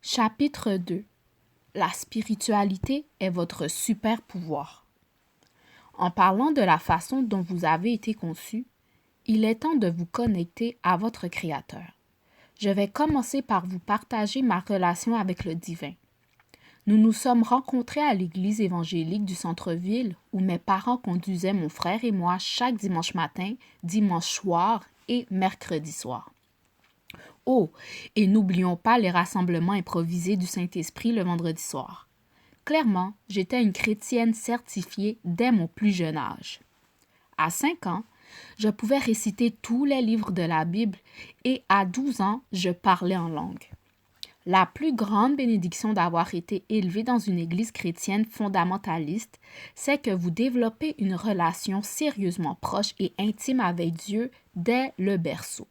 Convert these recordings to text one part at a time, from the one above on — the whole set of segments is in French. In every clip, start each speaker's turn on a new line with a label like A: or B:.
A: Chapitre 2. La spiritualité est votre super pouvoir. En parlant de la façon dont vous avez été conçu, il est temps de vous connecter à votre Créateur. Je vais commencer par vous partager ma relation avec le divin. Nous nous sommes rencontrés à l'église évangélique du centre-ville où mes parents conduisaient mon frère et moi chaque dimanche matin, dimanche soir et mercredi soir. Oh, et n'oublions pas les rassemblements improvisés du Saint-Esprit le vendredi soir. Clairement, j'étais une chrétienne certifiée dès mon plus jeune âge. À 5 ans, je pouvais réciter tous les livres de la Bible et à 12 ans, je parlais en langue. La plus grande bénédiction d'avoir été élevée dans une église chrétienne fondamentaliste, c'est que vous développez une relation sérieusement proche et intime avec Dieu dès le berceau.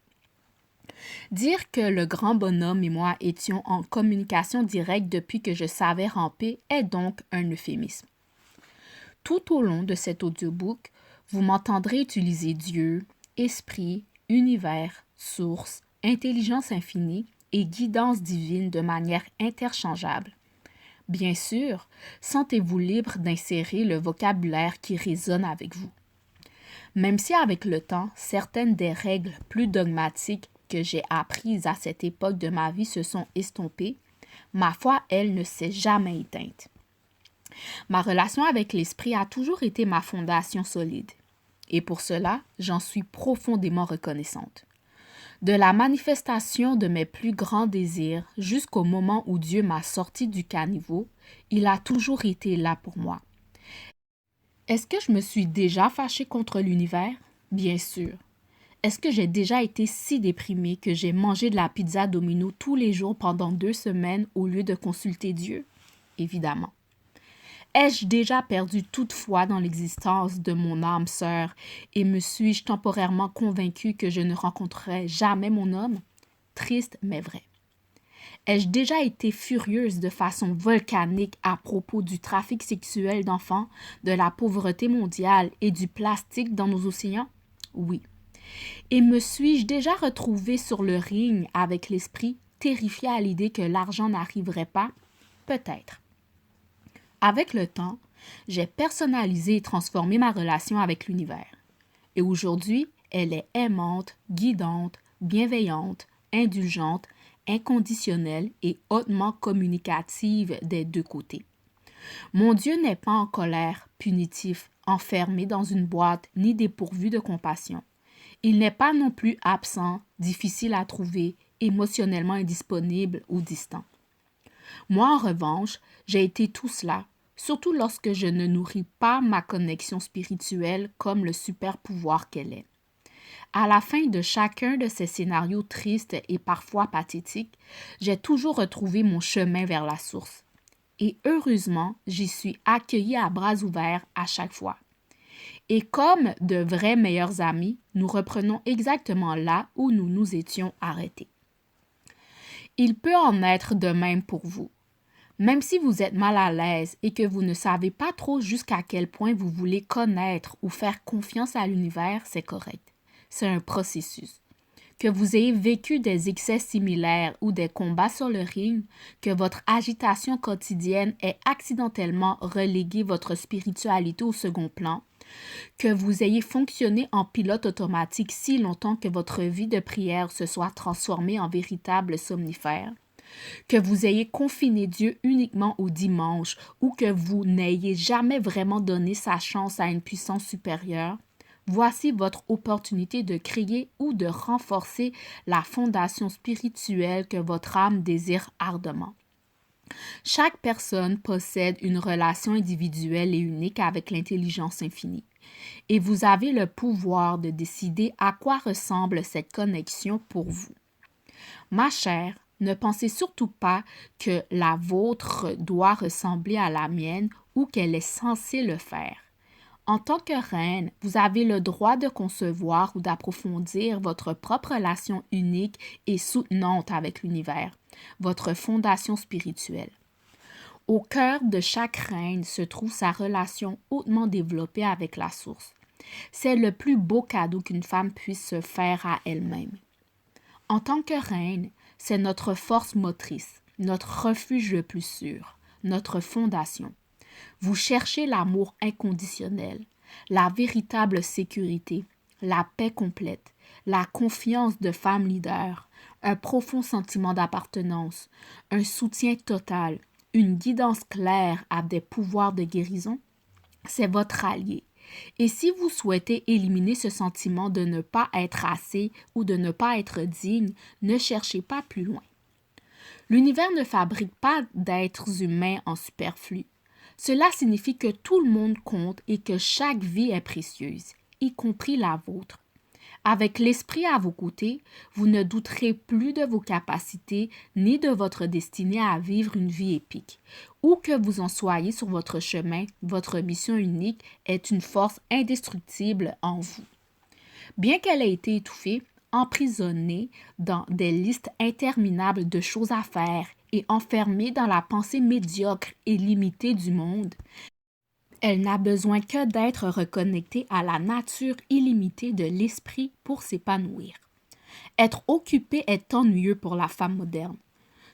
A: Dire que le grand bonhomme et moi étions en communication directe depuis que je savais ramper est donc un euphémisme. Tout au long de cet audiobook, vous m'entendrez utiliser Dieu, esprit, univers, source, intelligence infinie et guidance divine de manière interchangeable. Bien sûr, sentez-vous libre d'insérer le vocabulaire qui résonne avec vous. Même si avec le temps, certaines des règles plus dogmatiques que j'ai apprises à cette époque de ma vie se sont estompées, ma foi, elle, ne s'est jamais éteinte. Ma relation avec l'esprit a toujours été ma fondation solide. Et pour cela, j'en suis profondément reconnaissante. De la manifestation de mes plus grands désirs jusqu'au moment où Dieu m'a sorti du caniveau, il a toujours été là pour moi. Est-ce que je me suis déjà fâchée contre l'univers? Bien sûr. Est-ce que j'ai déjà été si déprimée que j'ai mangé de la pizza Domino tous les jours pendant 2 semaines au lieu de consulter Dieu? Évidemment. Ai-je déjà perdu toute foi dans l'existence de mon âme sœur et me suis-je temporairement convaincue que je ne rencontrerais jamais mon homme? Triste mais vrai. Ai-je déjà été furieuse de façon volcanique à propos du trafic sexuel d'enfants, de la pauvreté mondiale et du plastique dans nos océans? Oui. Et me suis-je déjà retrouvée sur le ring avec l'esprit, terrifiée à l'idée que l'argent n'arriverait pas? Peut-être. Avec le temps, j'ai personnalisé et transformé ma relation avec l'univers. Et aujourd'hui, elle est aimante, guidante, bienveillante, indulgente, inconditionnelle et hautement communicative des deux côtés. Mon Dieu n'est pas en colère, punitif, enfermé dans une boîte, ni dépourvu de compassion. Il n'est pas non plus absent, difficile à trouver, émotionnellement indisponible ou distant. Moi, en revanche, j'ai été tout cela, surtout lorsque je ne nourris pas ma connexion spirituelle comme le super pouvoir qu'elle est. À la fin de chacun de ces scénarios tristes et parfois pathétiques, j'ai toujours retrouvé mon chemin vers la source. Et heureusement, j'y suis accueillie à bras ouverts à chaque fois. Et comme de vrais meilleurs amis, nous reprenons exactement là où nous nous étions arrêtés. Il peut en être de même pour vous. Même si vous êtes mal à l'aise et que vous ne savez pas trop jusqu'à quel point vous voulez connaître ou faire confiance à l'univers, c'est correct. C'est un processus. Que vous ayez vécu des excès similaires ou des combats sur le ring, que votre agitation quotidienne ait accidentellement relégué votre spiritualité au second plan, que vous ayez fonctionné en pilote automatique si longtemps que votre vie de prière se soit transformée en véritable somnifère, que vous ayez confiné Dieu uniquement au dimanche ou que vous n'ayez jamais vraiment donné sa chance à une puissance supérieure, voici votre opportunité de créer ou de renforcer la fondation spirituelle que votre âme désire ardemment. Chaque personne possède une relation individuelle et unique avec l'intelligence infinie. Et vous avez le pouvoir de décider à quoi ressemble cette connexion pour vous. Ma chère, ne pensez surtout pas que la vôtre doit ressembler à la mienne ou qu'elle est censée le faire. En tant que reine, vous avez le droit de concevoir ou d'approfondir votre propre relation unique et soutenante avec l'univers, votre fondation spirituelle. Au cœur de chaque reine se trouve sa relation hautement développée avec la source. C'est le plus beau cadeau qu'une femme puisse se faire à elle-même. En tant que reine, c'est notre force motrice. notre refuge le plus sûr, notre fondation. Vous cherchez l'amour inconditionnel, la véritable sécurité, la paix complète, la confiance de femme leader, un profond sentiment d'appartenance, un soutien total, une guidance claire à des pouvoirs de guérison. C'est votre allié. Et si vous souhaitez éliminer ce sentiment de ne pas être assez ou de ne pas être digne, ne cherchez pas plus loin. L'univers ne fabrique pas d'êtres humains en superflu. Cela signifie que tout le monde compte et que chaque vie est précieuse, y compris la vôtre. Avec l'esprit à vos côtés, vous ne douterez plus de vos capacités ni de votre destinée à vivre une vie épique. Où que vous en soyez sur votre chemin, votre mission unique est une force indestructible en vous. Bien qu'elle ait été étouffée, emprisonnée dans des listes interminables de choses à faire et enfermée dans la pensée médiocre et limitée du monde, elle n'a besoin que d'être reconnectée à la nature illimitée de l'esprit pour s'épanouir. Être occupée est ennuyeux pour la femme moderne.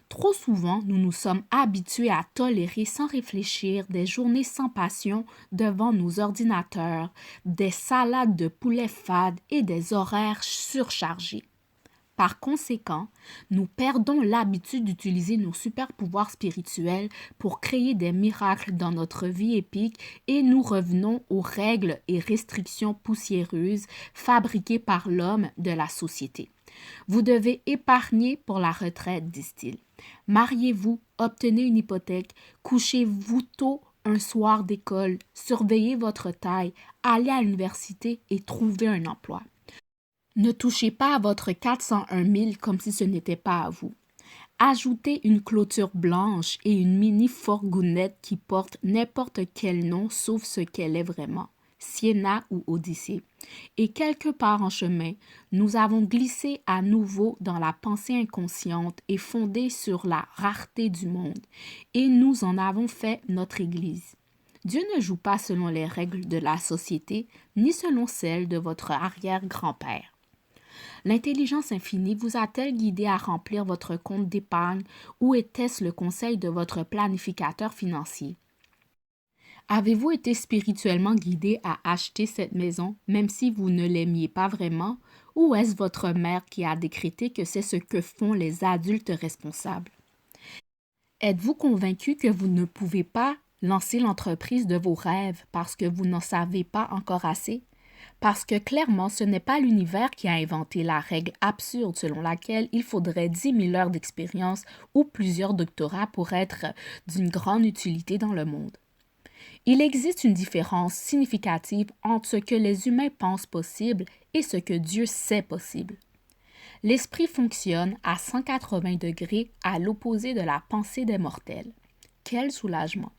A: Trop souvent, nous nous sommes habitués à tolérer sans réfléchir des journées sans passion devant nos ordinateurs, des salades de poulet fades et des horaires surchargés. Par conséquent, nous perdons l'habitude d'utiliser nos super-pouvoirs spirituels pour créer des miracles dans notre vie épique et nous revenons aux règles et restrictions poussiéreuses fabriquées par l'homme de la société. Vous devez épargner pour la retraite, disent-ils. Mariez-vous, obtenez une hypothèque, couchez-vous tôt un soir d'école, surveillez votre taille, allez à l'université et trouvez un emploi. Ne touchez pas à votre 401 000 comme si ce n'était pas à vous. Ajoutez une clôture blanche et une mini-fourgonnette qui porte n'importe quel nom sauf ce qu'elle est vraiment, Sienna ou Odyssée. Et quelque part en chemin, nous avons glissé à nouveau dans la pensée inconsciente et fondée sur la rareté du monde, et nous en avons fait notre Église. Dieu ne joue pas selon les règles de la société, ni selon celles de votre arrière-grand-père. L'intelligence infinie vous a-t-elle guidé à remplir votre compte d'épargne ou était-ce le conseil de votre planificateur financier? Avez-vous été spirituellement guidé à acheter cette maison même si vous ne l'aimiez pas vraiment ou est-ce votre mère qui a décrété que c'est ce que font les adultes responsables? Êtes-vous convaincu que vous ne pouvez pas lancer l'entreprise de vos rêves parce que vous n'en savez pas encore assez? Parce que clairement, ce n'est pas l'univers qui a inventé la règle absurde selon laquelle il faudrait 10 000 heures d'expérience ou plusieurs doctorats pour être d'une grande utilité dans le monde. Il existe une différence significative entre ce que les humains pensent possible et ce que Dieu sait possible. L'esprit fonctionne à 180 degrés à l'opposé de la pensée des mortels. Quel soulagement!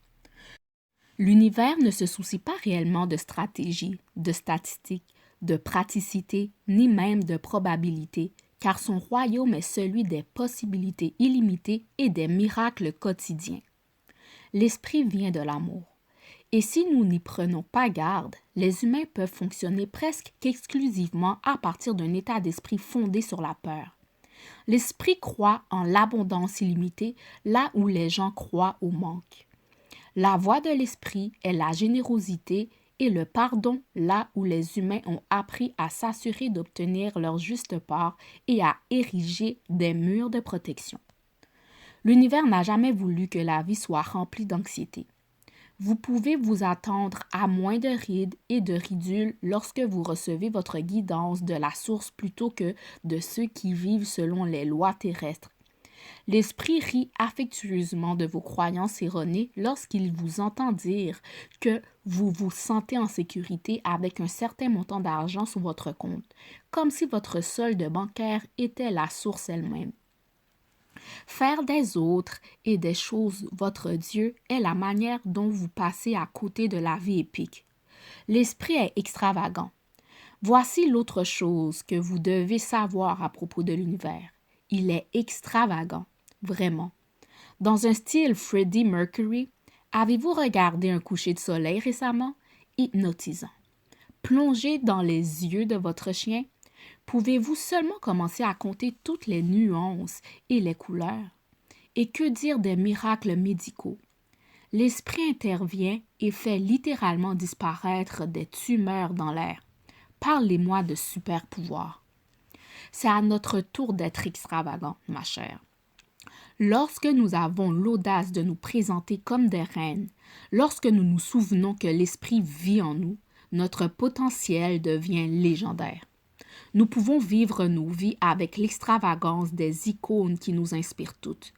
A: L'univers ne se soucie pas réellement de stratégie, de statistiques, de praticité, ni même de probabilité, car son royaume est celui des possibilités illimitées et des miracles quotidiens. L'esprit vient de l'amour. Et si nous n'y prenons pas garde, les humains peuvent fonctionner presque qu'exclusivement à partir d'un état d'esprit fondé sur la peur. L'esprit croit en l'abondance illimitée là où les gens croient au manque. La voie de l'esprit est la générosité et le pardon là où les humains ont appris à s'assurer d'obtenir leur juste part et à ériger des murs de protection. L'univers n'a jamais voulu que la vie soit remplie d'anxiété. Vous pouvez vous attendre à moins de rides et de ridules lorsque vous recevez votre guidance de la source plutôt que de ceux qui vivent selon les lois terrestres. L'esprit rit affectueusement de vos croyances erronées lorsqu'il vous entend dire que vous vous sentez en sécurité avec un certain montant d'argent sur votre compte, comme si votre solde bancaire était la source elle-même. Faire des autres et des choses votre Dieu est la manière dont vous passez à côté de la vie épique. L'esprit est extravagant. Voici l'autre chose que vous devez savoir à propos de l'univers. Il est extravagant, vraiment. Dans un style Freddie Mercury, avez-vous regardé un coucher de soleil récemment? Hypnotisant. Plongez dans les yeux de votre chien. Pouvez-vous seulement commencer à compter toutes les nuances et les couleurs? Et que dire des miracles médicaux? L'esprit intervient et fait littéralement disparaître des tumeurs dans l'air. Parlez-moi de super pouvoir. C'est à notre tour d'être extravagant, ma chère. Lorsque nous avons l'audace de nous présenter comme des reines, lorsque nous nous souvenons que l'esprit vit en nous, notre potentiel devient légendaire. Nous pouvons vivre nos vies avec l'extravagance des icônes qui nous inspirent toutes.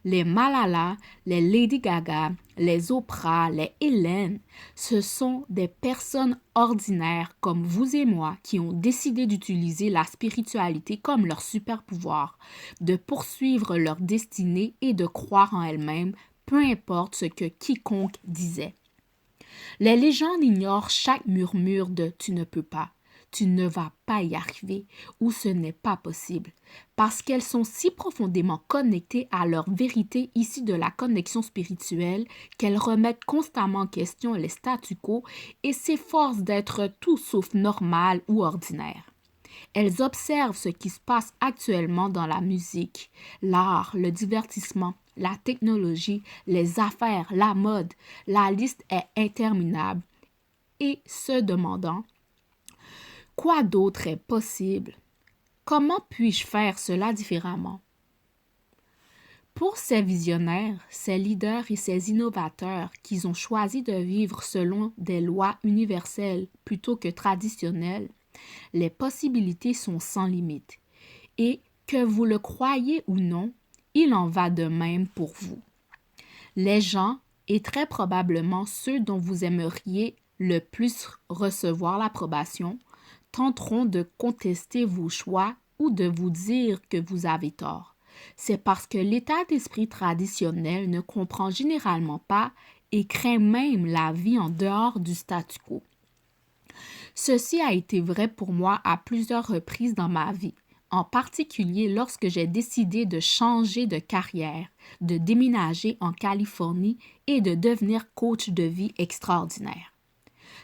A: Les Malala, les Lady Gaga, les Oprah, les Hélène, ce sont des personnes ordinaires comme vous et moi qui ont décidé d'utiliser la spiritualité comme leur super pouvoir, de poursuivre leur destinée et de croire en elles-mêmes, peu importe ce que quiconque disait. Les légendes ignorent chaque murmure de « tu ne peux pas ». Tu ne vas pas y arriver ou ce n'est pas possible, parce qu'elles sont si profondément connectées à leur vérité issue de la connexion spirituelle qu'elles remettent constamment en question les statu quo et s'efforcent d'être tout sauf normales ou ordinaires. Elles observent ce qui se passe actuellement dans la musique, l'art, le divertissement, la technologie, les affaires, la mode. La liste est interminable et se demandant quoi d'autre est possible? Comment puis-je faire cela différemment? Pour ces visionnaires, ces leaders et ces innovateurs qui ont choisi de vivre selon des lois universelles plutôt que traditionnelles, les possibilités sont sans limite. Et que vous le croyez ou non, il en va de même pour vous. Les gens, et très probablement ceux dont vous aimeriez le plus recevoir l'approbation, tenteront de contester vos choix ou de vous dire que vous avez tort. C'est parce que l'état d'esprit traditionnel ne comprend généralement pas et craint même la vie en dehors du statu quo. Ceci a été vrai pour moi à plusieurs reprises dans ma vie, en particulier lorsque j'ai décidé de changer de carrière, de déménager en Californie et de devenir coach de vie extraordinaire.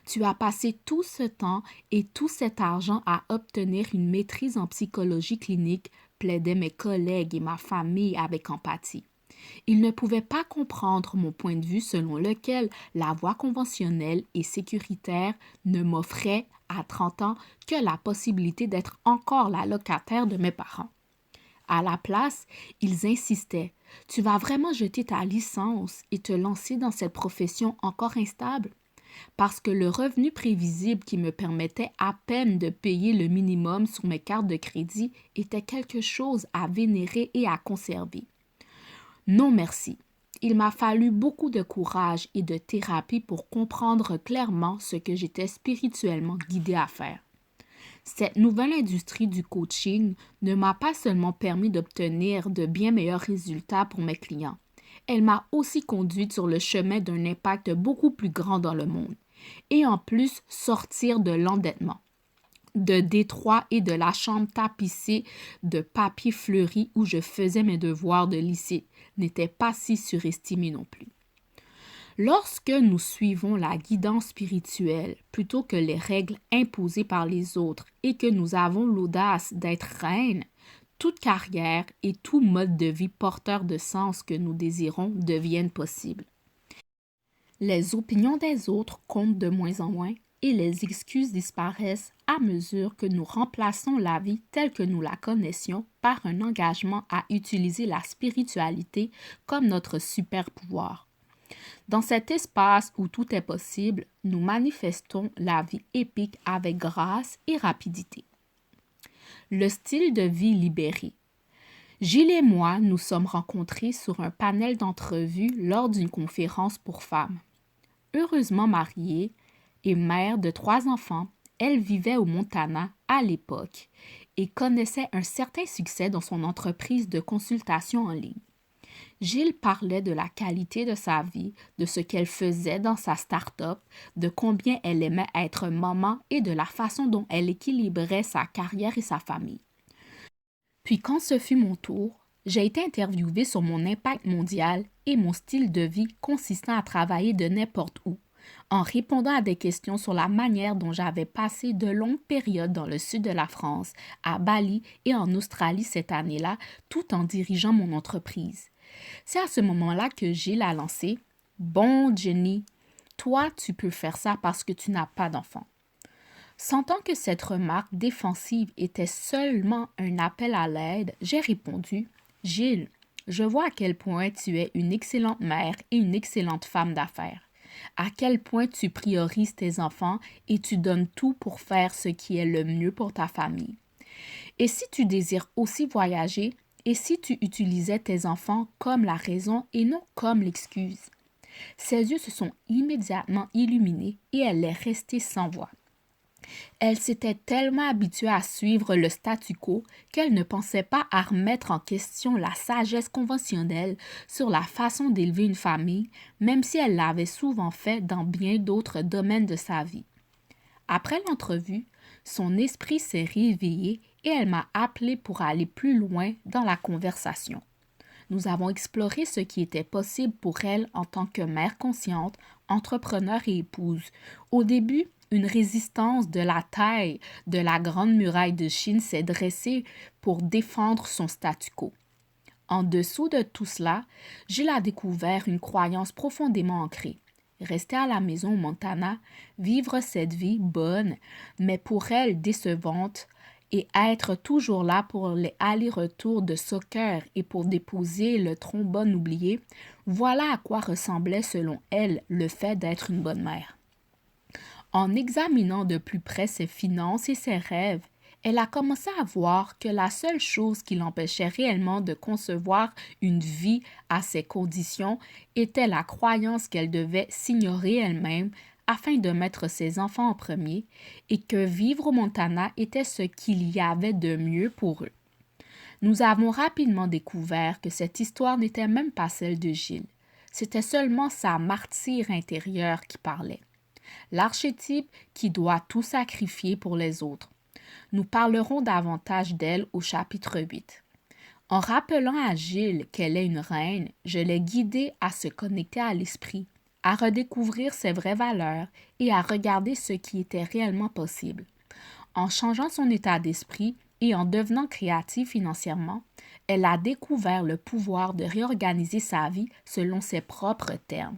A: Tu as passé tout ce temps et tout cet argent à obtenir une maîtrise en psychologie clinique, plaidaient mes collègues et ma famille avec empathie. Ils ne pouvaient pas comprendre mon point de vue selon lequel la voie conventionnelle et sécuritaire ne m'offrait à 30 ans que la possibilité d'être encore la locataire de mes parents. À la place, ils insistaient. Tu vas vraiment jeter ta licence et te lancer dans cette profession encore instable? Parce que le revenu prévisible qui me permettait à peine de payer le minimum sur mes cartes de crédit était quelque chose à vénérer et à conserver. Non merci. Il m'a fallu beaucoup de courage et de thérapie pour comprendre clairement ce que j'étais spirituellement guidée à faire. Cette nouvelle industrie du coaching ne m'a pas seulement permis d'obtenir de bien meilleurs résultats pour mes clients. Elle m'a aussi conduite sur le chemin d'un impact beaucoup plus grand dans le monde. Et en plus, sortir de l'endettement, de Détroit et de la chambre tapissée de papier fleuri où je faisais mes devoirs de lycée n'était pas si surestimé non plus. Lorsque nous suivons la guidance spirituelle plutôt que les règles imposées par les autres et que nous avons l'audace d'être reines, toute carrière et tout mode de vie porteur de sens que nous désirons deviennent possibles. Les opinions des autres comptent de moins en moins et les excuses disparaissent à mesure que nous remplaçons la vie telle que nous la connaissions par un engagement à utiliser la spiritualité comme notre super pouvoir. Dans cet espace où tout est possible, nous manifestons la vie épique avec grâce et rapidité. Le style de vie libéré. Gilles et moi nous sommes rencontrés sur un panel d'entrevues lors d'une conférence pour femmes. Heureusement mariée et mère de 3 enfants, elle vivait au Montana à l'époque et connaissait un certain succès dans son entreprise de consultation en ligne. Gilles parlait de la qualité de sa vie, de ce qu'elle faisait dans sa start-up, de combien elle aimait être maman et de la façon dont elle équilibrait sa carrière et sa famille. Puis quand ce fut mon tour, j'ai été interviewée sur mon impact mondial et mon style de vie consistant à travailler de n'importe où, en répondant à des questions sur la manière dont j'avais passé de longues périodes dans le sud de la France, à Bali et en Australie cette année-là, tout en dirigeant mon entreprise. C'est à ce moment-là que Gilles a lancé « Bon, Jenny, toi, tu peux faire ça parce que tu n'as pas d'enfant. » Sentant que cette remarque défensive était seulement un appel à l'aide, j'ai répondu « Gilles, je vois à quel point tu es une excellente mère et une excellente femme d'affaires. À quel point tu priorises tes enfants et tu donnes tout pour faire ce qui est le mieux pour ta famille. Et si tu désires aussi voyager, et si tu utilisais tes enfants comme la raison et non comme l'excuse? » Ses yeux se sont immédiatement illuminés et elle est restée sans voix. Elle s'était tellement habituée à suivre le statu quo qu'elle ne pensait pas à remettre en question la sagesse conventionnelle sur la façon d'élever une famille, même si elle l'avait souvent fait dans bien d'autres domaines de sa vie. Après l'entrevue, son esprit s'est réveillé et elle m'a appelé pour aller plus loin dans la conversation. Nous avons exploré ce qui était possible pour elle en tant que mère consciente, entrepreneur et épouse. Au début, une résistance de la taille de la Grande Muraille de Chine s'est dressée pour défendre son statu quo. En dessous de tout cela, Gilles a découvert une croyance profondément ancrée. Rester à la maison au Montana, vivre cette vie bonne, mais pour elle décevante, et être toujours là pour les allers-retours de soccer et pour déposer le trombone oublié, voilà à quoi ressemblait selon elle le fait d'être une bonne mère. En examinant de plus près ses finances et ses rêves, elle a commencé à voir que la seule chose qui l'empêchait réellement de concevoir une vie à ces conditions était la croyance qu'elle devait s'ignorer elle-même afin de mettre ses enfants en premier et que vivre au Montana était ce qu'il y avait de mieux pour eux. Nous avons rapidement découvert que cette histoire n'était même pas celle de Gilles. C'était seulement sa martyre intérieure qui parlait. L'archétype qui doit tout sacrifier pour les autres. Nous parlerons davantage d'elle au chapitre 8. En rappelant à Gilles qu'elle est une reine, je l'ai guidée à se connecter à l'esprit, à redécouvrir ses vraies valeurs et à regarder ce qui était réellement possible. En changeant son état d'esprit et en devenant créative financièrement, elle a découvert le pouvoir de réorganiser sa vie selon ses propres termes.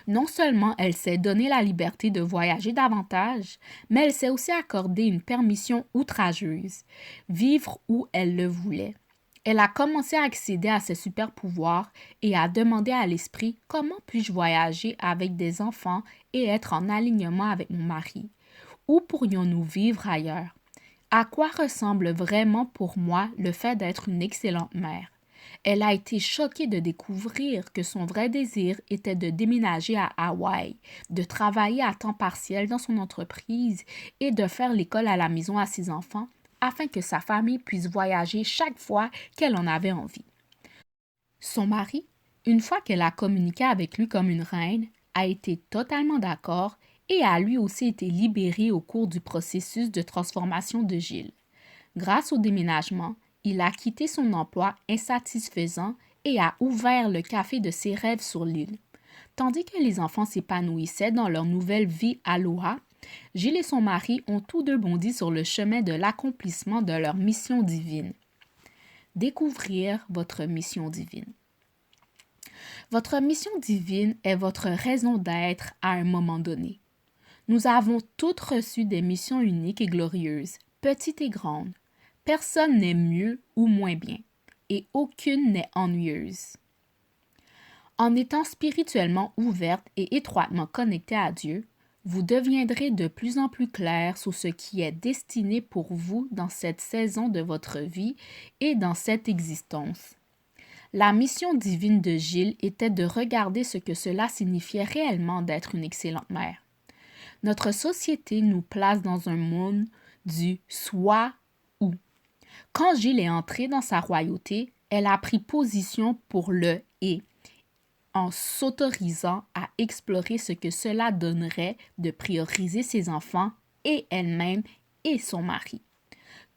A: Non seulement elle s'est donné la liberté de voyager davantage, mais elle s'est aussi accordé une permission outrageuse, vivre où elle le voulait. Elle a commencé à accéder à ses super pouvoirs et à demander à l'esprit comment puis-je voyager avec des enfants et être en alignement avec mon mari. Où pourrions-nous vivre ailleurs? À quoi ressemble vraiment pour moi le fait d'être une excellente mère? Elle a été choquée de découvrir que son vrai désir était de déménager à Hawaï, de travailler à temps partiel dans son entreprise et de faire l'école à la maison à ses enfants afin que sa famille puisse voyager chaque fois qu'elle en avait envie. Son mari, une fois qu'elle a communiqué avec lui comme une reine, a été totalement d'accord et a lui aussi été libéré au cours du processus de transformation de Gilles. Grâce au déménagement, il a quitté son emploi insatisfaisant et a ouvert le café de ses rêves sur l'île. Tandis que les enfants s'épanouissaient dans leur nouvelle vie aloha, Gilles et son mari ont tous deux bondi sur le chemin de l'accomplissement de leur mission divine. Découvrir votre mission divine. Votre mission divine est votre raison d'être à un moment donné. Nous avons toutes reçu des missions uniques et glorieuses, petites et grandes. Personne n'est mieux ou moins bien, et aucune n'est ennuyeuse. En étant spirituellement ouverte et étroitement connectée à Dieu, vous deviendrez de plus en plus clair sur ce qui est destiné pour vous dans cette saison de votre vie et dans cette existence. La mission divine de Gilles était de regarder ce que cela signifiait réellement d'être une excellente mère. Notre société nous place dans un monde du soit ou. Quand Gilles est entrée dans sa royauté, elle a pris position pour le et, en s'autorisant à explorer ce que cela donnerait de prioriser ses enfants et elle-même et son mari.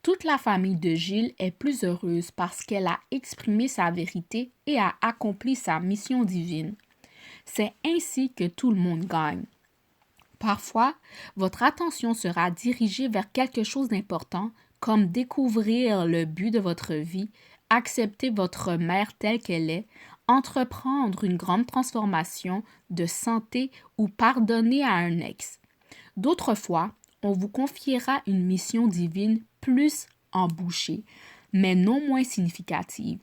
A: Toute la famille de Gilles est plus heureuse parce qu'elle a exprimé sa vérité et a accompli sa mission divine. C'est ainsi que tout le monde gagne. Parfois, votre attention sera dirigée vers quelque chose d'important, comme découvrir le but de votre vie, accepter votre mère telle qu'elle est, entreprendre une grande transformation de santé ou pardonner à un ex. D'autres fois, on vous confiera une mission divine plus embouchée, mais non moins significative.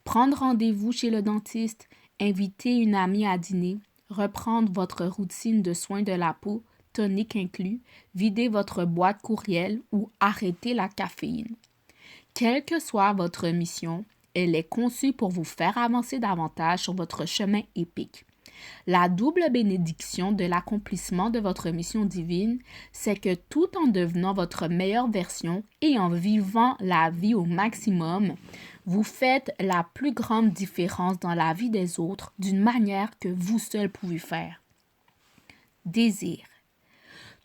A: Prendre rendez-vous chez le dentiste, inviter une amie à dîner, reprendre votre routine de soins de la peau, tonique inclus, vider votre boîte courriel ou arrêter la caféine. Quelle que soit votre mission, elle est conçue pour vous faire avancer davantage sur votre chemin épique. La double bénédiction de l'accomplissement de votre mission divine, c'est que tout en devenant votre meilleure version et en vivant la vie au maximum, vous faites la plus grande différence dans la vie des autres d'une manière que vous seul pouvez faire. Désir.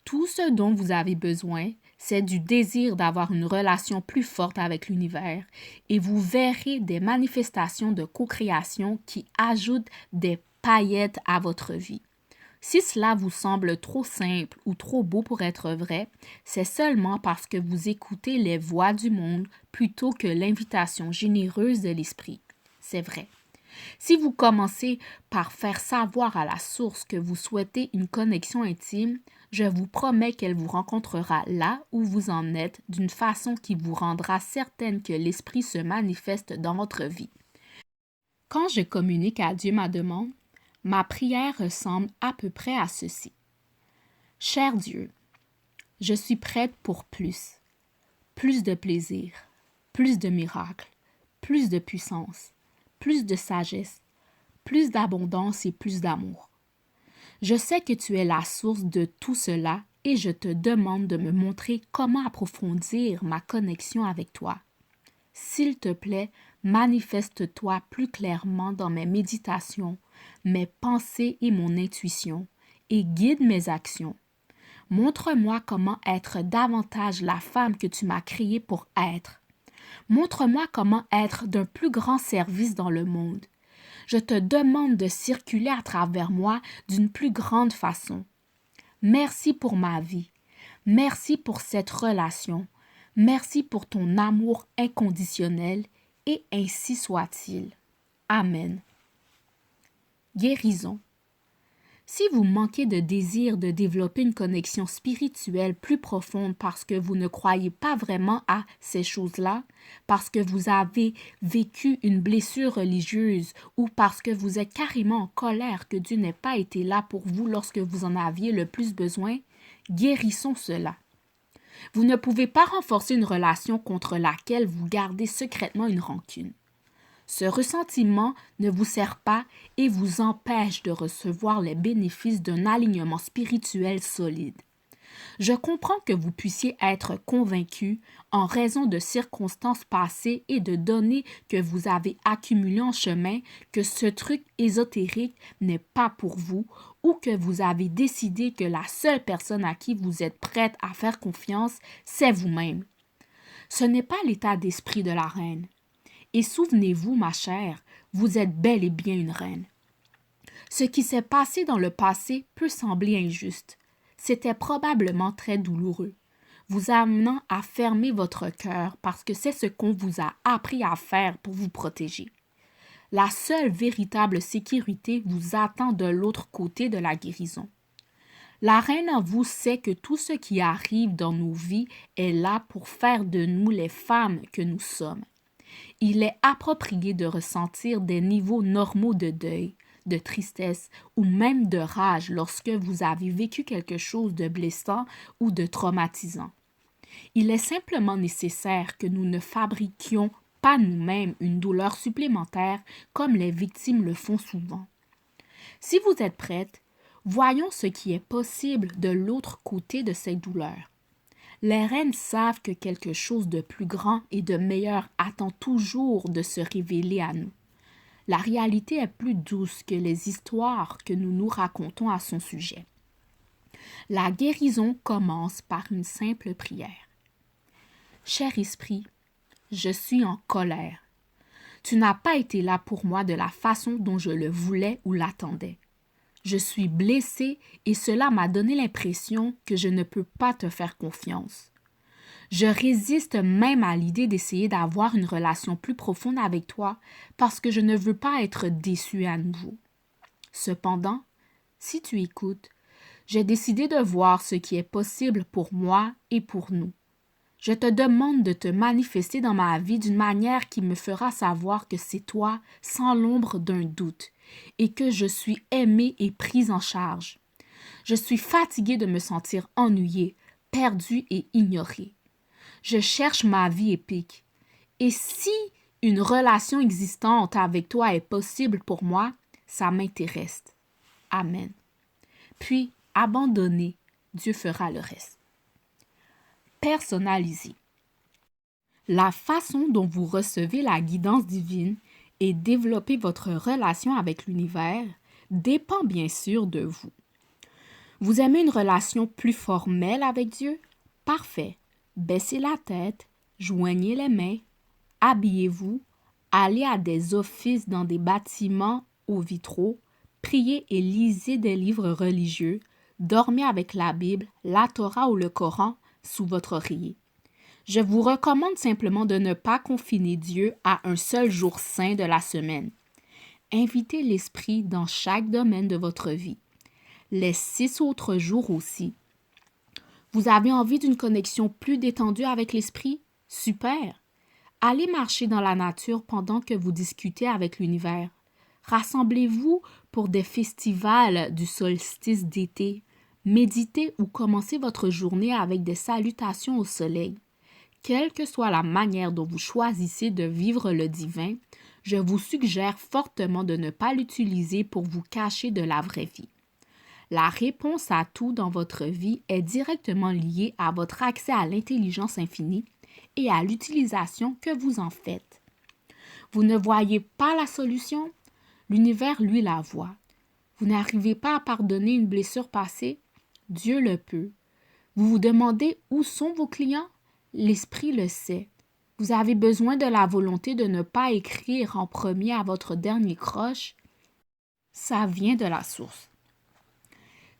A: Tout ce dont vous avez besoin, c'est du désir d'avoir une relation plus forte avec l'univers et vous verrez des manifestations de co-création qui ajoutent des paillettes à votre vie. Si cela vous semble trop simple ou trop beau pour être vrai, c'est seulement parce que vous écoutez les voix du monde plutôt que l'invitation généreuse de l'esprit. C'est vrai. Si vous commencez par faire savoir à la source que vous souhaitez une connexion intime, je vous promets qu'elle vous rencontrera là où vous en êtes d'une façon qui vous rendra certaine que l'esprit se manifeste dans votre vie. Quand je communique à Dieu ma demande, ma prière ressemble à peu près à ceci. Cher Dieu, je suis prête pour plus de plaisir, plus de miracles, plus de puissance, plus de sagesse, plus d'abondance et plus d'amour. Je sais que tu es la source de tout cela et je te demande de me montrer comment approfondir ma connexion avec toi. S'il te plaît, manifeste-toi plus clairement dans mes méditations, mes pensées et mon intuition, et guide mes actions. Montre-moi comment être davantage la femme que tu m'as créée pour être. Montre-moi comment être d'un plus grand service dans le monde. Je te demande de circuler à travers moi d'une plus grande façon. Merci pour ma vie. Merci pour cette relation. Merci pour ton amour inconditionnel et ainsi soit-il. Amen. Guérison. Si vous manquez de désir de développer une connexion spirituelle plus profonde parce que vous ne croyez pas vraiment à ces choses-là, parce que vous avez vécu une blessure religieuse ou parce que vous êtes carrément en colère que Dieu n'ait pas été là pour vous lorsque vous en aviez le plus besoin, guérissons cela. Vous ne pouvez pas renforcer une relation contre laquelle vous gardez secrètement une rancune. Ce ressentiment ne vous sert pas et vous empêche de recevoir les bénéfices d'un alignement spirituel solide. Je comprends que vous puissiez être convaincu, en raison de circonstances passées et de données que vous avez accumulées en chemin, que ce truc ésotérique n'est pas pour vous ou que vous avez décidé que la seule personne à qui vous êtes prête à faire confiance, c'est vous-même. Ce n'est pas l'état d'esprit de la reine. Et souvenez-vous, ma chère, vous êtes bel et bien une reine. Ce qui s'est passé dans le passé peut sembler injuste. C'était probablement très douloureux, vous amenant à fermer votre cœur parce que c'est ce qu'on vous a appris à faire pour vous protéger. La seule véritable sécurité vous attend de l'autre côté de la guérison. La reine en vous sait que tout ce qui arrive dans nos vies est là pour faire de nous les femmes que nous sommes. Il est approprié de ressentir des niveaux normaux de deuil, de tristesse ou même de rage lorsque vous avez vécu quelque chose de blessant ou de traumatisant. Il est simplement nécessaire que nous ne fabriquions pas nous-mêmes une douleur supplémentaire comme les victimes le font souvent. Si vous êtes prête, voyons ce qui est possible de l'autre côté de cette douleur. Les reines savent que quelque chose de plus grand et de meilleur attend toujours de se révéler à nous. La réalité est plus douce que les histoires que nous nous racontons à son sujet. La guérison commence par une simple prière. Cher esprit, je suis en colère. Tu n'as pas été là pour moi de la façon dont je le voulais ou l'attendais. Je suis blessée et cela m'a donné l'impression que je ne peux pas te faire confiance. Je résiste même à l'idée d'essayer d'avoir une relation plus profonde avec toi parce que je ne veux pas être déçu à nouveau. Cependant, si tu écoutes, j'ai décidé de voir ce qui est possible pour moi et pour nous. Je te demande de te manifester dans ma vie d'une manière qui me fera savoir que c'est toi sans l'ombre d'un doute et que je suis aimée et prise en charge. Je suis fatiguée de me sentir ennuyée, perdue et ignorée. Je cherche ma vie épique. Et si une relation existante avec toi est possible pour moi, ça m'intéresse. Amen. Puis, abandonnez, Dieu fera le reste. Personnalisé. La façon dont vous recevez la guidance divine et développez votre relation avec l'univers dépend bien sûr de vous. Vous aimez une relation plus formelle avec Dieu? Parfait. Baissez la tête, joignez les mains, habillez-vous, allez à des offices dans des bâtiments aux vitraux, priez et lisez des livres religieux, dormez avec la Bible, la Torah ou le Coran sous votre oreiller. Je vous recommande simplement de ne pas confiner Dieu à un seul jour saint de la semaine. Invitez l'Esprit dans chaque domaine de votre vie. Les 6 autres jours aussi. Vous avez envie d'une connexion plus détendue avec l'Esprit? Super! Allez marcher dans la nature pendant que vous discutez avec l'univers. Rassemblez-vous pour des festivals du solstice d'été. Méditez ou commencez votre journée avec des salutations au soleil. Quelle que soit la manière dont vous choisissez de vivre le divin, je vous suggère fortement de ne pas l'utiliser pour vous cacher de la vraie vie. La réponse à tout dans votre vie est directement liée à votre accès à l'intelligence infinie et à l'utilisation que vous en faites. Vous ne voyez pas la solution? L'univers, lui, la voit. Vous n'arrivez pas à pardonner une blessure passée? Dieu le peut. Vous vous demandez où sont vos clients? L'Esprit le sait. Vous avez besoin de la volonté de ne pas écrire en premier à votre dernier croche? Ça vient de la source.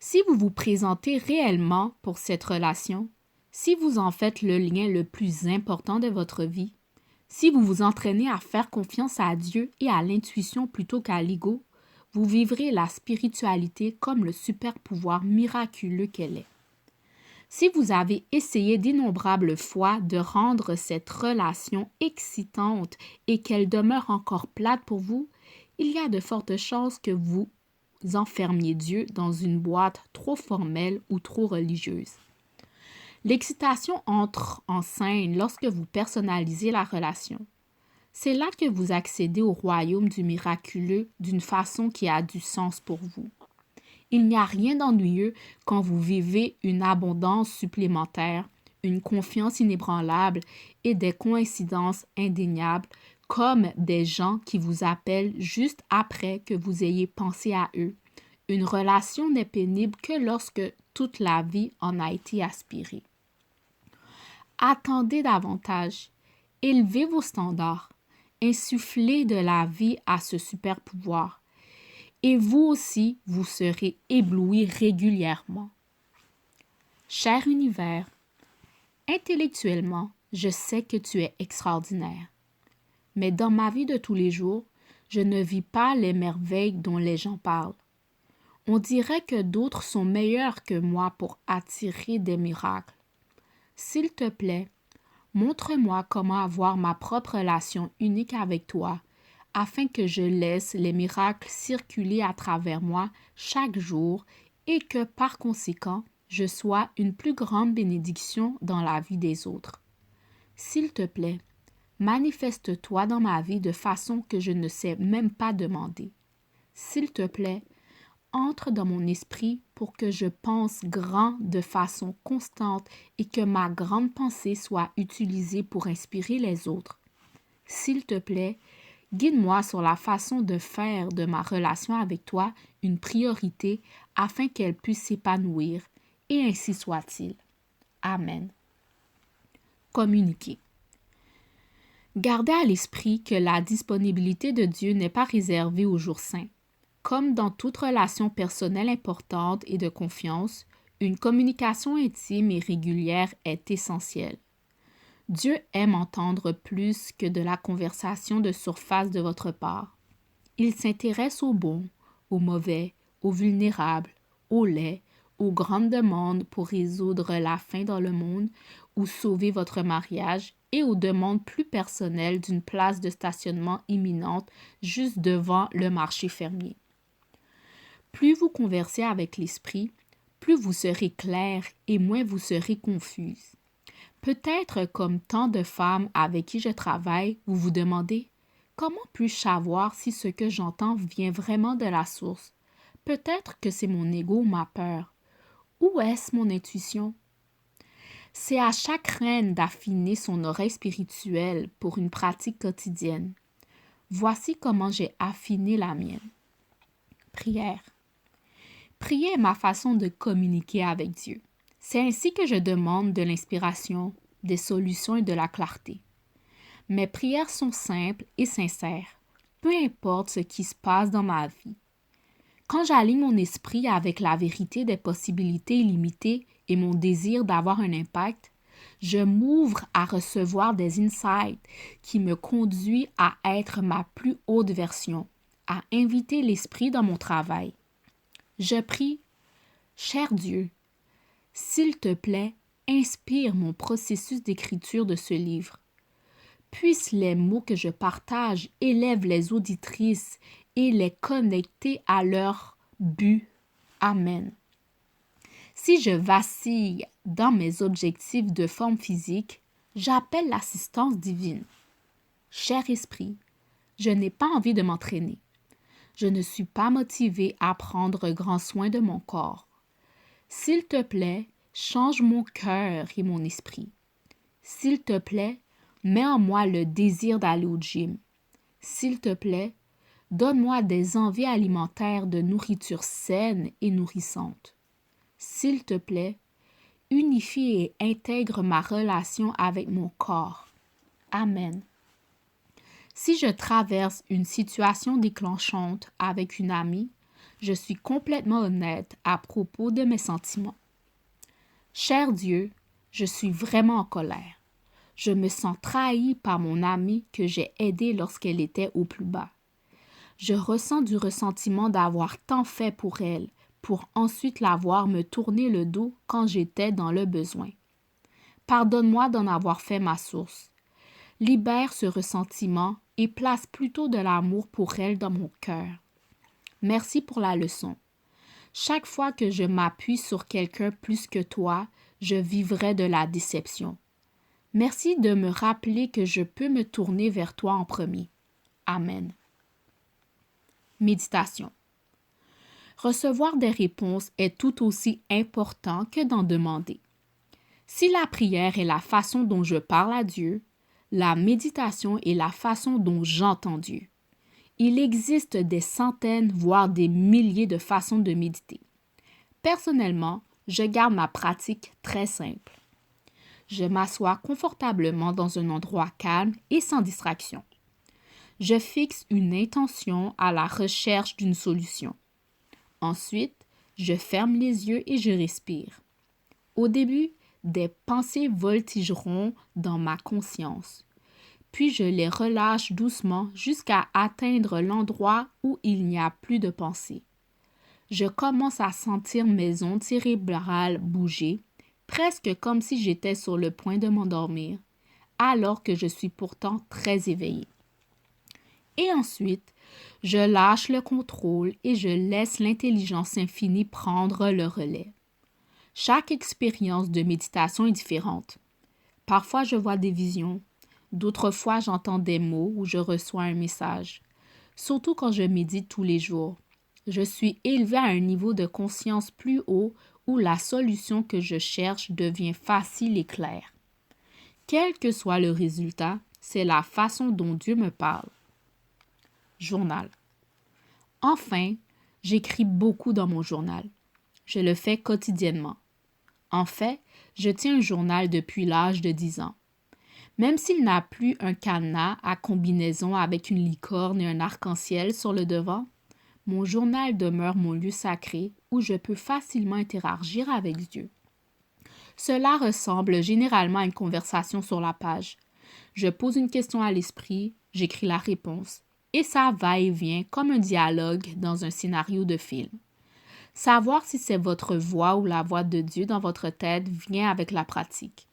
A: Si vous vous présentez réellement pour cette relation, si vous en faites le lien le plus important de votre vie, si vous vous entraînez à faire confiance à Dieu et à l'intuition plutôt qu'à l'ego, vous vivrez la spiritualité comme le super pouvoir miraculeux qu'elle est. Si vous avez essayé d'innombrables fois de rendre cette relation excitante et qu'elle demeure encore plate pour vous, il y a de fortes chances que vous enfermiez Dieu dans une boîte trop formelle ou trop religieuse. L'excitation entre en scène lorsque vous personnalisez la relation. C'est là que vous accédez au royaume du miraculeux d'une façon qui a du sens pour vous. Il n'y a rien d'ennuyeux quand vous vivez une abondance supplémentaire, une confiance inébranlable et des coïncidences indéniables comme des gens qui vous appellent juste après que vous ayez pensé à eux. Une relation n'est pénible que lorsque toute la vie en a été aspirée. Attendez davantage, élevez vos standards, insufflez de la vie à ce super pouvoir. Et vous aussi, vous serez ébloui régulièrement. Cher univers, intellectuellement, je sais que tu es extraordinaire. Mais dans ma vie de tous les jours, je ne vis pas les merveilles dont les gens parlent. On dirait que d'autres sont meilleurs que moi pour attirer des miracles. S'il te plaît, montre-moi comment avoir ma propre relation unique avec toi, afin que je laisse les miracles circuler à travers moi chaque jour et que par conséquent, je sois une plus grande bénédiction dans la vie des autres. S'il te plaît, manifeste-toi dans ma vie de façon que je ne sais même pas demander. S'il te plaît, entre dans mon esprit pour que je pense grand de façon constante et que ma grande pensée soit utilisée pour inspirer les autres. S'il te plaît, guide-moi sur la façon de faire de ma relation avec toi une priorité afin qu'elle puisse s'épanouir, et ainsi soit-il. Amen. Communiquer. Gardez à l'esprit que la disponibilité de Dieu n'est pas réservée aux jours saints. Comme dans toute relation personnelle importante et de confiance, une communication intime et régulière est essentielle. Dieu aime entendre plus que de la conversation de surface de votre part. Il s'intéresse aux bons, aux mauvais, aux vulnérables, aux laids, aux grandes demandes pour résoudre la faim dans le monde ou sauver votre mariage et aux demandes plus personnelles d'une place de stationnement imminente juste devant le marché fermier. Plus vous conversez avec l'esprit, plus vous serez clair et moins vous serez confuse. Peut-être comme tant de femmes avec qui je travaille, vous vous demandez « Comment puis-je savoir si ce que j'entends vient vraiment de la source? Peut-être que c'est mon ego ou ma peur. Où est-ce mon intuition? » C'est à chaque reine d'affiner son oreille spirituelle pour une pratique quotidienne. Voici comment j'ai affiné la mienne. Prière. Prier est ma façon de communiquer avec Dieu. C'est ainsi que je demande de l'inspiration, des solutions et de la clarté. Mes prières sont simples et sincères, peu importe ce qui se passe dans ma vie. Quand j'aligne mon esprit avec la vérité des possibilités illimitées et mon désir d'avoir un impact, je m'ouvre à recevoir des insights qui me conduisent à être ma plus haute version, à inviter l'esprit dans mon travail. Je prie, cher Dieu, s'il te plaît, inspire mon processus d'écriture de ce livre. Puissent les mots que je partage élèvent les auditrices et les connecter à leur but. Amen. Si je vacille dans mes objectifs de forme physique, j'appelle l'assistance divine. Cher esprit, je n'ai pas envie de m'entraîner. Je ne suis pas motivée à prendre grand soin de mon corps. S'il te plaît, change mon cœur et mon esprit. S'il te plaît, mets en moi le désir d'aller au gym. S'il te plaît, donne-moi des envies alimentaires de nourriture saine et nourrissante. S'il te plaît, unifie et intègre ma relation avec mon corps. Amen. Si je traverse une situation déclenchante avec une amie, je suis complètement honnête à propos de mes sentiments. Cher Dieu, je suis vraiment en colère. Je me sens trahie par mon amie que j'ai aidée lorsqu'elle était au plus bas. Je ressens du ressentiment d'avoir tant fait pour elle, pour ensuite la voir me tourner le dos quand j'étais dans le besoin. Pardonne-moi d'en avoir fait ma source. Libère ce ressentiment et place plutôt de l'amour pour elle dans mon cœur. Merci pour la leçon. Chaque fois que je m'appuie sur quelqu'un plus que toi, je vivrai de la déception. Merci de me rappeler que je peux me tourner vers toi en premier. Amen. Méditation. Recevoir des réponses est tout aussi important que d'en demander. Si la prière est la façon dont je parle à Dieu, la méditation est la façon dont j'entends Dieu. Il existe des centaines, voire des milliers de façons de méditer. Personnellement, je garde ma pratique très simple. Je m'assois confortablement dans un endroit calme et sans distraction. Je fixe une intention à la recherche d'une solution. Ensuite, je ferme les yeux et je respire. Au début, des pensées voltigeront dans ma conscience. Puis je les relâche doucement jusqu'à atteindre l'endroit où il n'y a plus de pensée. Je commence à sentir mes ondes cérébrales bouger, presque comme si j'étais sur le point de m'endormir, alors que je suis pourtant très éveillée. Et ensuite, je lâche le contrôle et je laisse l'intelligence infinie prendre le relais. Chaque expérience de méditation est différente. Parfois, je vois des visions. D'autres fois, j'entends des mots ou je reçois un message. Surtout quand je médite tous les jours. Je suis élevée à un niveau de conscience plus haut où la solution que je cherche devient facile et claire. Quel que soit le résultat, c'est la façon dont Dieu me parle. Journal. Enfin, j'écris beaucoup dans mon journal. Je le fais quotidiennement. En fait, je tiens un journal depuis l'âge de 10 ans. Même s'il n'a plus un cadenas à combinaison avec une licorne et un arc-en-ciel sur le devant, mon journal demeure mon lieu sacré où je peux facilement interagir avec Dieu. Cela ressemble généralement à une conversation sur la page. Je pose une question à l'esprit, j'écris la réponse, et ça va et vient comme un dialogue dans un scénario de film. Savoir si c'est votre voix ou la voix de Dieu dans votre tête vient avec la pratique.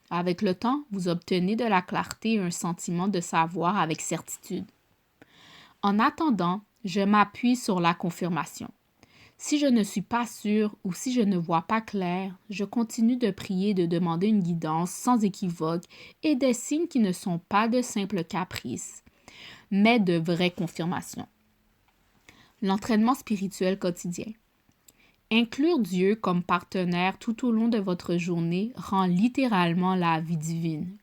A: Avec le temps, vous obtenez de la clarté et un sentiment de savoir avec certitude. En attendant, je m'appuie sur la confirmation. Si je ne suis pas sûre ou si je ne vois pas clair, je continue de prier et de demander une guidance sans équivoque et des signes qui ne sont pas de simples caprices, mais de vraies confirmations. L'entraînement spirituel quotidien. Inclure Dieu comme partenaire tout au long de votre journée rend littéralement la vie divine.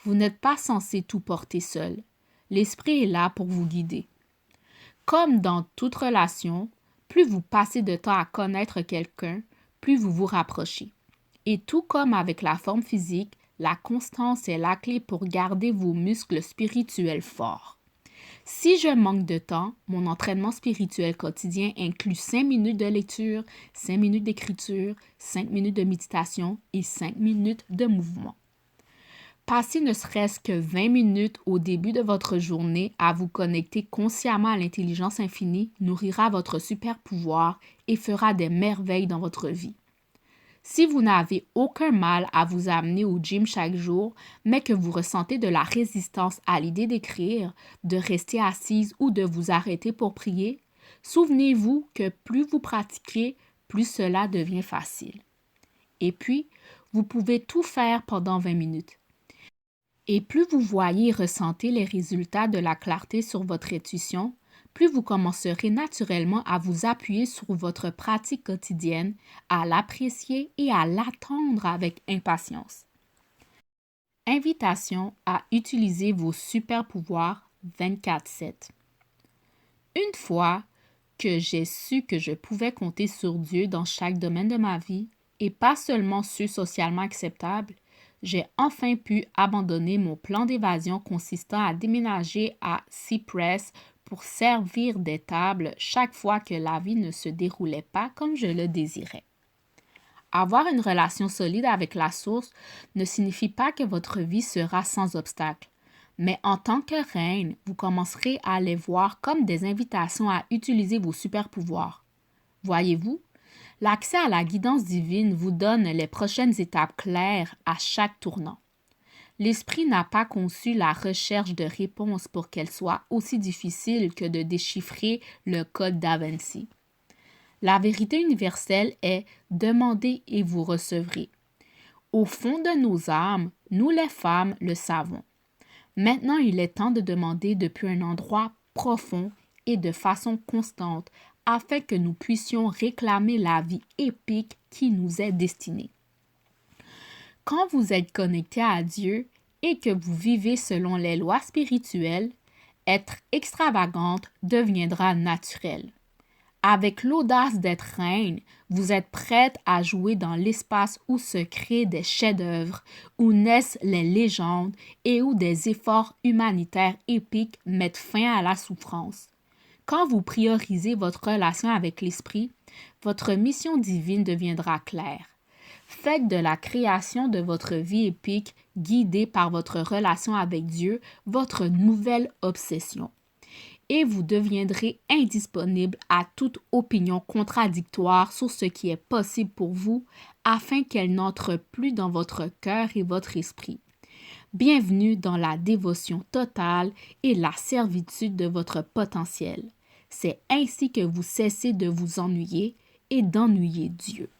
A: Vous n'êtes pas censé tout porter seul. L'Esprit est là pour vous guider. Comme dans toute relation, plus vous passez de temps à connaître quelqu'un, plus vous vous rapprochez. Et tout comme avec la forme physique, la constance est la clé pour garder vos muscles spirituels forts. Si je manque de temps, mon entraînement spirituel quotidien inclut 5 minutes de lecture, 5 minutes d'écriture, 5 minutes de méditation et 5 minutes de mouvement. Passez ne serait-ce que 20 minutes au début de votre journée à vous connecter consciemment à l'intelligence infinie nourrira votre super pouvoir et fera des merveilles dans votre vie. Si vous n'avez aucun mal à vous amener au gym chaque jour, mais que vous ressentez de la résistance à l'idée d'écrire, de rester assise ou de vous arrêter pour prier, souvenez-vous que plus vous pratiquez, plus cela devient facile. Et puis, vous pouvez tout faire pendant 20 minutes. Et plus vous voyez et ressentez les résultats de la clarté sur votre intuition, plus vous commencerez naturellement à vous appuyer sur votre pratique quotidienne, à l'apprécier et à l'attendre avec impatience. Invitation à utiliser vos super pouvoirs 24/7. Une fois que j'ai su que je pouvais compter sur Dieu dans chaque domaine de ma vie, et pas seulement ceux socialement acceptables, j'ai enfin pu abandonner mon plan d'évasion consistant à déménager à Cypress pour servir des tables chaque fois que la vie ne se déroulait pas comme je le désirais. Avoir une relation solide avec la source ne signifie pas que votre vie sera sans obstacles, mais en tant que reine, vous commencerez à les voir comme des invitations à utiliser vos super pouvoirs. Voyez-vous, l'accès à la guidance divine vous donne les prochaines étapes claires à chaque tournant. L'Esprit n'a pas conçu la recherche de réponses pour qu'elle soit aussi difficile que de déchiffrer le code Da Vinci. La vérité universelle est « demandez et vous recevrez ». Au fond de nos âmes, nous les femmes le savons. Maintenant, il est temps de demander depuis un endroit profond et de façon constante afin que nous puissions réclamer la vie épique qui nous est destinée. Quand vous êtes connecté à Dieu et que vous vivez selon les lois spirituelles, être extravagante deviendra naturel. Avec l'audace d'être reine, vous êtes prête à jouer dans l'espace où se créent des chefs-d'œuvre, où naissent les légendes et où des efforts humanitaires épiques mettent fin à la souffrance. Quand vous priorisez votre relation avec l'Esprit, votre mission divine deviendra claire. Faites de la création de votre vie épique, guidée par votre relation avec Dieu, votre nouvelle obsession. Et vous deviendrez indisponible à toute opinion contradictoire sur ce qui est possible pour vous, afin qu'elle n'entre plus dans votre cœur et votre esprit. Bienvenue dans la dévotion totale et la servitude de votre potentiel. C'est ainsi que vous cessez de vous ennuyer et d'ennuyer Dieu.